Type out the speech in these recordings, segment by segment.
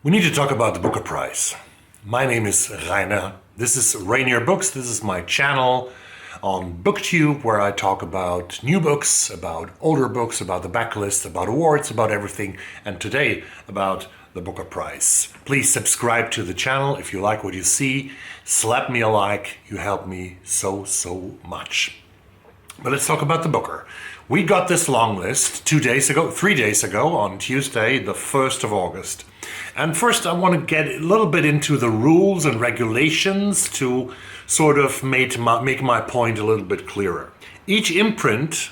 We need to talk about the Booker Prize. My name is Rainer. This is Rainier Books. This is my channel on Booktube where I talk about new books, about older books, about the backlist, about awards, about everything, and today about the Booker Prize. Please subscribe to the channel if you like what you see. Slap me a like. You help me so much. But let's talk about the Booker. We got this long list 3 days ago on Tuesday, the 1st of August. And first I want to get a little bit into the rules and regulations to sort of make my point a little bit clearer. Each imprint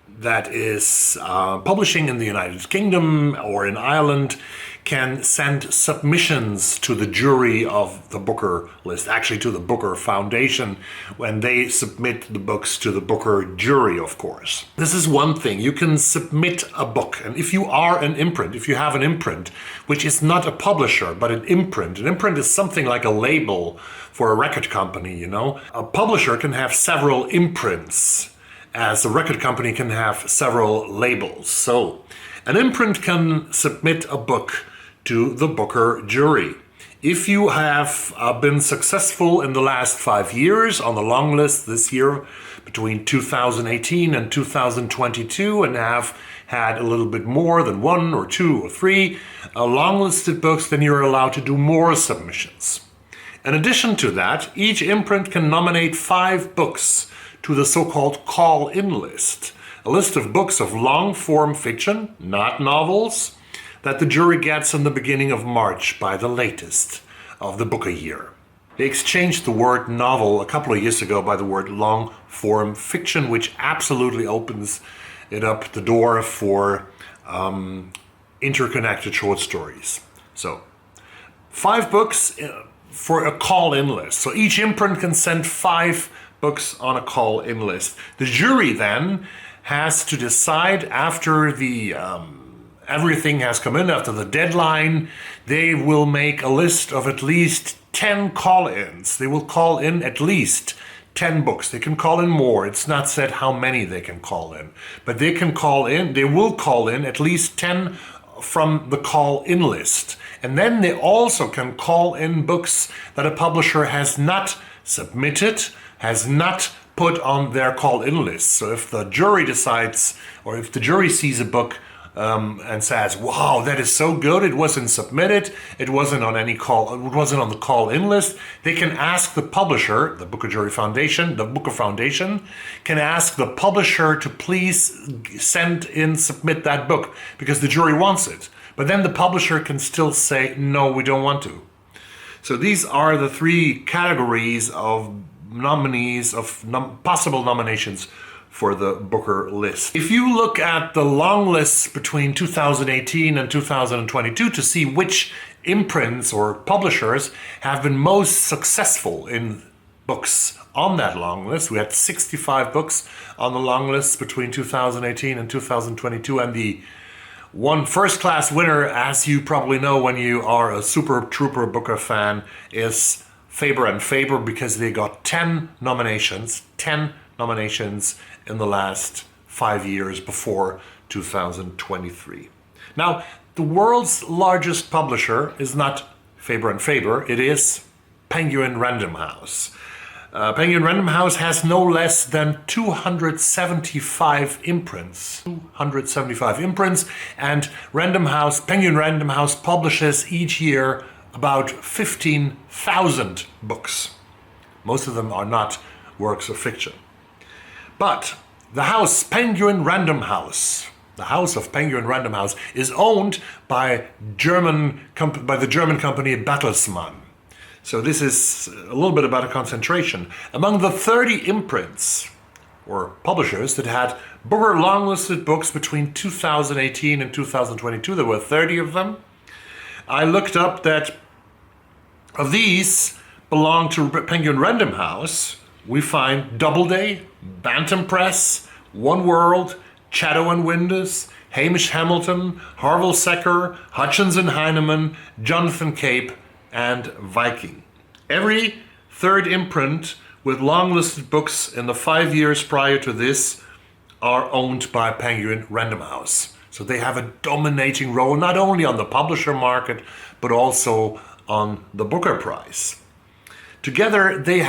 that is publishing in the United Kingdom or in Ireland can send submissions to the jury of the Booker list, actually to the Booker Foundation, when they submit the books to the Booker jury, of course. This is one thing. You can submit a book, and if you are an imprint, if you have an imprint, which is not a publisher, but an imprint is something like a label for a record company, you know? A publisher can have several imprints, as a record company can have several labels. So, an imprint can submit a book to the Booker jury. If you have been successful in the last 5 years on the long list this year between 2018 and 2022 and have had a little bit more than 1 or 2 or 3 long-listed books, then you're allowed to do more submissions. In addition to that, each imprint can nominate 5 books to the so-called call-in list, a list of books of long-form fiction, not novels, that the jury gets in the beginning of March by the latest of the Booker year. They exchanged the word novel a couple of years ago by the word long-form fiction, which absolutely opens it up the door for interconnected short stories. So, 5 books for a call-in list. So each imprint can send 5 books on a call-in list. The jury then has to decide after the everything has come in, after the deadline. They will make a list of at least 10 call-ins. They will call in at least 10 books. They can call in more. It's not said how many they can call in, but they can call in. They will call in at least 10 from the call-in list. And then they also can call in books that a publisher has not submitted, has not put on their call-in list. So if the jury decides, or if the jury sees a book and says, wow, that is so good, it wasn't submitted, it wasn't on any call, it wasn't on the call-in list, they can ask the publisher, the Booker Jury Foundation, the Booker Foundation, can ask the publisher to please submit that book, because the jury wants it. But then the publisher can still say, no, we don't want to. So these are the 3 categories of nominees, of possible nominations for the Booker list. If you look at the long lists between 2018 and 2022 to see which imprints or publishers have been most successful in books on that long list, we had 65 books on the long list between 2018 and 2022, and the one first-class winner, as you probably know when you are a Super Trooper Booker fan, is Faber and Faber, because they got 10 nominations in the last 5 years before 2023. Now, the world's largest publisher is not Faber and Faber, it is Penguin Random House. Penguin Random House has no less than 275 imprints. And Penguin Random House publishes each year about 15,000 books. Most of them are not works of fiction. But the house, Penguin Random House, the house of Penguin Random House, is owned by the German company Bertelsmann. So this is a little bit about a concentration. Among the 30 imprints or publishers that had Booker long-listed books between 2018 and 2022, there were 30 of them. I looked up that of these belong to Penguin Random House. We find Doubleday, Bantam Press, One World, Chatto and Windus, Hamish Hamilton, Harville Secker, Hutchins and Heinemann, Jonathan Cape, and Viking. Every 3rd imprint with long-listed books in the 5 years prior to this are owned by Penguin Random House. So they have a dominating role not only on the publisher market, but also on the Booker Prize. Together, they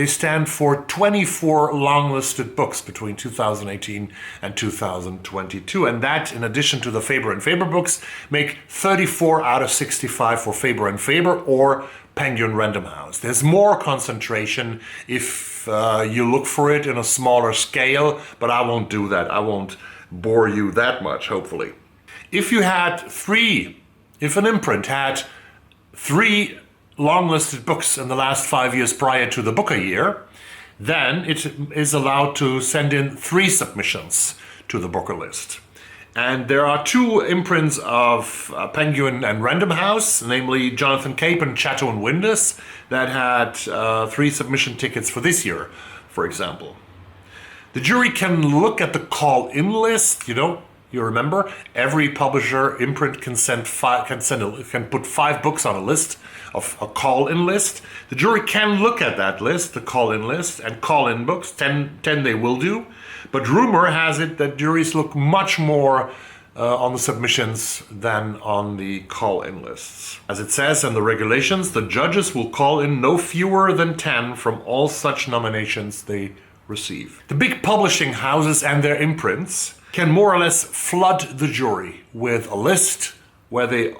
stand for 24 long-listed books between 2018 and 2022. And that, in addition to the Faber and Faber books, make 34 out of 65 for Faber and Faber or Penguin Random House. There's more concentration if you look for it in a smaller scale, but I won't do that. I won't bore you that much, hopefully. If an imprint had 3 long-listed books in the last 5 years prior to the Booker year, then it is allowed to send in 3 submissions to the Booker list. And there are 2 imprints of Penguin and Random House, namely Jonathan Cape and Chatto and Windus, that had 3 submission tickets for this year, for example. The jury can look at the call-in list. You remember, every publisher imprint can put 5 books on a list, of a call-in list. The jury can look at that list, the call-in list, and call-in books. 10 they will do. But rumor has it that juries look much more on the submissions than on the call-in lists. As it says in the regulations, the judges will call in no fewer than 10 from all such nominations they receive. The big publishing houses and their imprints can more or less flood the jury with a list where they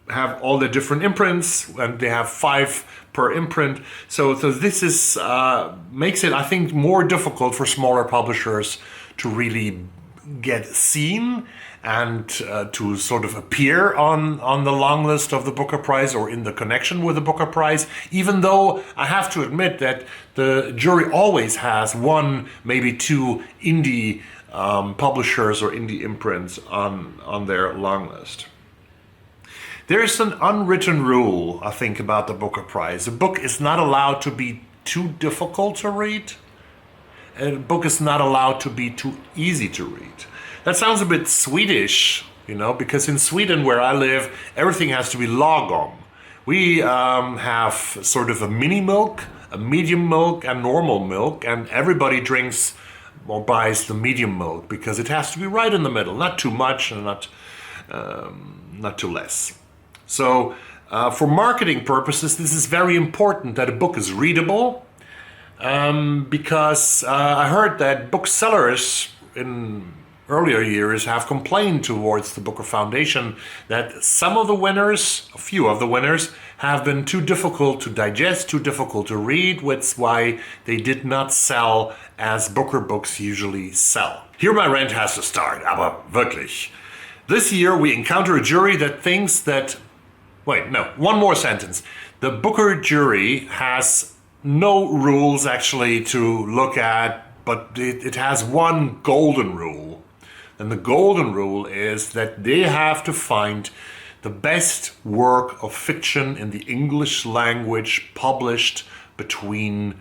have all the different imprints, and they have 5 per imprint. So this is makes it, I think, more difficult for smaller publishers to really get seen and to sort of appear on the long list of the Booker Prize or in the connection with the Booker Prize, even though I have to admit that the jury always has 1, maybe 2 indie publishers or indie imprints on their long list. There's an unwritten rule, I think, about the Booker Prize. A book is not allowed to be too difficult to read. A book is not allowed to be too easy to read. That sounds a bit Swedish, because in Sweden, where I live, everything has to be lagom. We have sort of a mini milk, a medium milk, and normal milk, and everybody drinks or buys the medium milk because it has to be right in the middle, not too much and not too less. So for marketing purposes, this is very important that a book is readable, because I heard that booksellers in earlier years have complained towards the Booker Foundation that a few of the winners, have been too difficult to digest, too difficult to read, which is why they did not sell as Booker books usually sell. Here my rant has to start, aber wirklich. This year we encounter a jury that thinks that... one more sentence. The Booker jury has no rules actually to look at, but it has one golden rule. And the golden rule is that they have to find the best work of fiction in the English language published between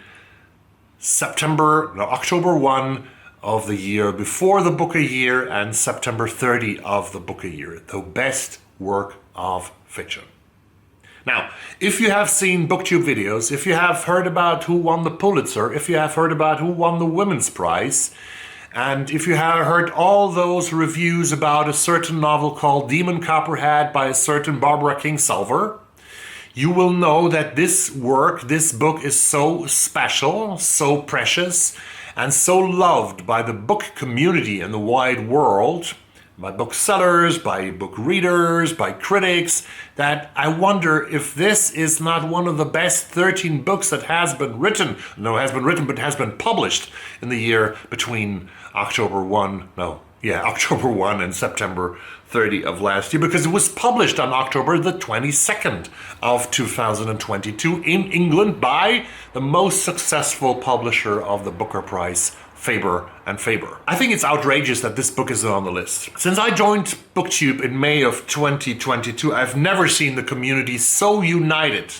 October 1 of the year before the Booker year and September 30 of the Booker year. The best work of fiction. Now, if you have seen Booktube videos, if you have heard about who won the Pulitzer, if you have heard about who won the Women's Prize, and if you have heard all those reviews about a certain novel called Demon Copperhead by a certain Barbara Kingsolver, you will know that this book is so special, so precious, and so loved by the book community in the wide world, by booksellers, by book readers, by critics, that I wonder if this is not one of the best 13 books that has been been published in the year between October 1 and September 30 of last year, because it was published on October the 22nd of 2022 in England by the most successful publisher of the Booker Prize, Faber and Faber. I think it's outrageous that this book is on the list. Since I joined Booktube in May of 2022, I've never seen the community so united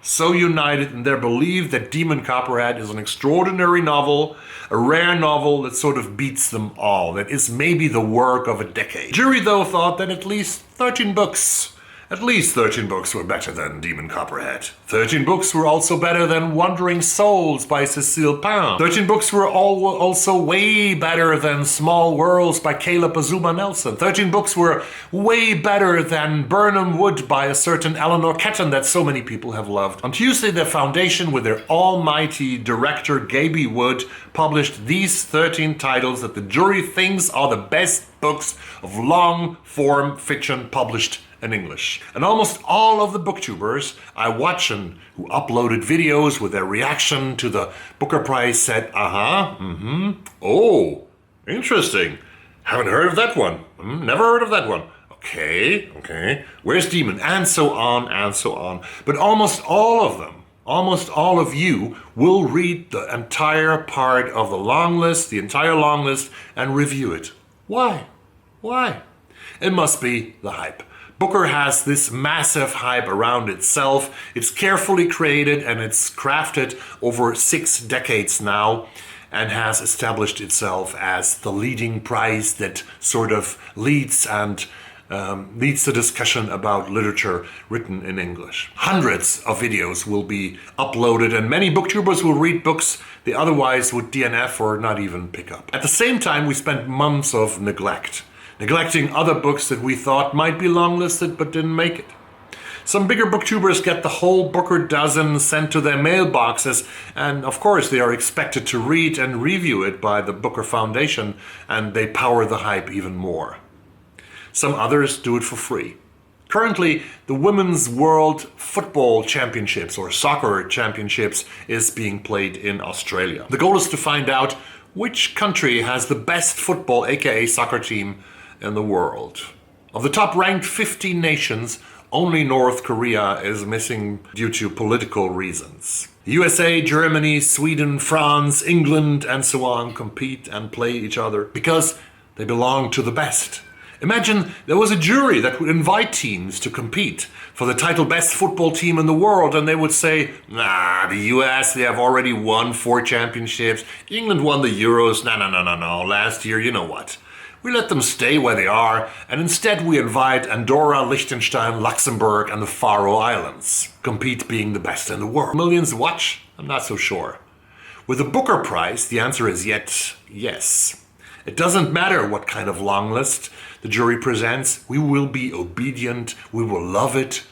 in their belief that Demon Copperhead is an extraordinary novel, a rare novel that sort of beats them all, that is maybe the work of a decade. The jury, though, thought that at least 13 books At least 13 books were better than Demon Copperhead. 13 books were also better than Wandering Souls by Cecile Pin. 13 books were also way better than Small Worlds by Caleb Azuma Nelson. 13 books were way better than Birnam Wood by a certain Eleanor Ketton that so many people have loved. On Tuesday, the Foundation, with their almighty director Gaby Wood, published these 13 titles that the jury thinks are the best books of long-form fiction published in English. And almost all of the booktubers I watch and who uploaded videos with their reaction to the Booker Prize said, oh, interesting. Haven't heard of that one. Never heard of that one. Okay. Where's Demon? And so on and so on. But almost all of them, almost all of you will read the entire part of the long list, the entire long list, and review it. Why? It must be the hype. Booker has this massive hype around itself. It's carefully created and it's crafted over 6 decades now and has established itself as the leading prize that sort of leads the discussion about literature written in English. Hundreds of videos will be uploaded and many booktubers will read books they otherwise would DNF or not even pick up. At the same time, we spent months of neglecting other books that we thought might be longlisted but didn't make it. Some bigger booktubers get the whole Booker dozen sent to their mailboxes, and of course they are expected to read and review it by the Booker Foundation, and they power the hype even more. Some others do it for free. Currently, the Women's World Football Championships or Soccer Championships is being played in Australia. The goal is to find out which country has the best football, aka soccer team, in the world. Of the top ranked 15 nations, only North Korea is missing due to political reasons. USA, Germany, Sweden, France, England, and so on compete and play each other because they belong to the best. Imagine there was a jury that would invite teams to compete for the title best football team in the world, and they would say, the US, they have already won 4 championships. England won the Euros. No. Last year, you know what? We let them stay where they are, and instead we invite Andorra, Liechtenstein, Luxembourg, and the Faroe Islands. Compete being the best in the world. Millions watch? I'm not so sure. With the Booker Prize, the answer is yet yes. It doesn't matter what kind of long list the jury presents. We will be obedient, we will love it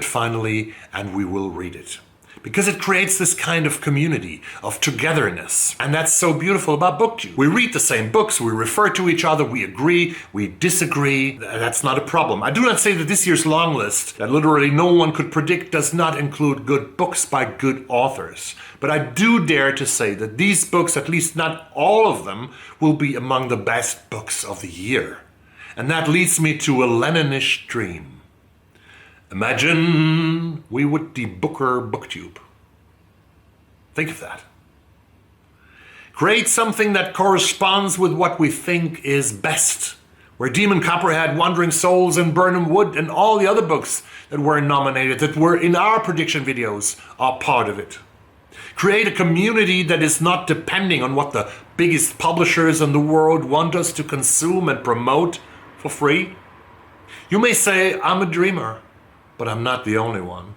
finally, and we will read it. Because it creates this kind of community, of togetherness. And that's so beautiful about BookTube. We read the same books, we refer to each other, we agree, we disagree. That's not a problem. I do not say that this year's long list, that literally no one could predict, does not include good books by good authors. But I do dare to say that these books, at least not all of them, will be among the best books of the year. And that leads me to a Leninish dream. Imagine we would Debooker Booktube. Think of that. Create something that corresponds with what we think is best. Where Demon Copperhead, Wandering Souls, and Birnam Wood, and all the other books that were nominated, that were in our prediction videos, are part of it. Create a community that is not depending on what the biggest publishers in the world want us to consume and promote for free. You may say, I'm a dreamer. But I'm not the only one.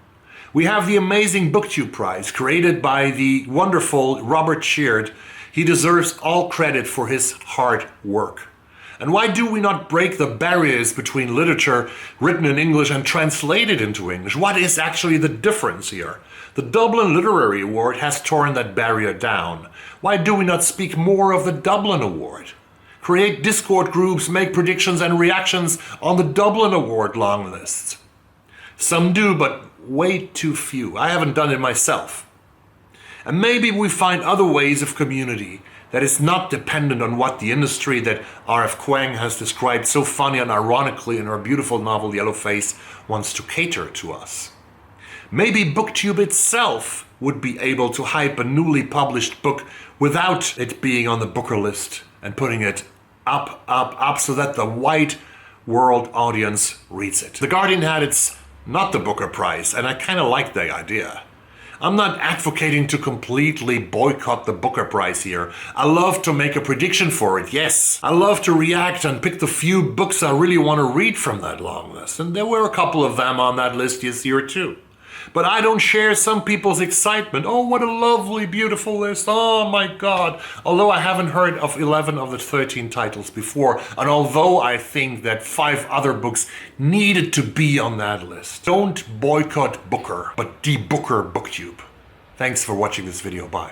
We have the amazing BookTube Prize created by the wonderful Robert Sheard. He deserves all credit for his hard work. And why do we not break the barriers between literature written in English and translated into English? What is actually the difference here? The Dublin Literary Award has torn that barrier down. Why do we not speak more of the Dublin Award? Create Discord groups, make predictions and reactions on the Dublin Award long lists. Some do, but way too few. I haven't done it myself. And maybe we find other ways of community that is not dependent on what the industry that R.F. Kuang has described so funny and ironically in her beautiful novel Yellow Face wants to cater to us. Maybe BookTube itself would be able to hype a newly published book without it being on the Booker list and putting it up so that the wide world audience reads it. The Guardian had its not the Booker Prize, and I kind of like the idea. I'm not advocating to completely boycott the Booker Prize here. I love to make a prediction for it, yes. I love to react and pick the few books I really want to read from that long list. And there were a couple of them on that list this year too. But I don't share some people's excitement. Oh, what a lovely, beautiful list. Oh my God. Although I haven't heard of 11 of the 13 titles before, and although I think that 5 other books needed to be on that list. Don't boycott Booker, but Debooker Booktube. Thanks for watching this video. Bye.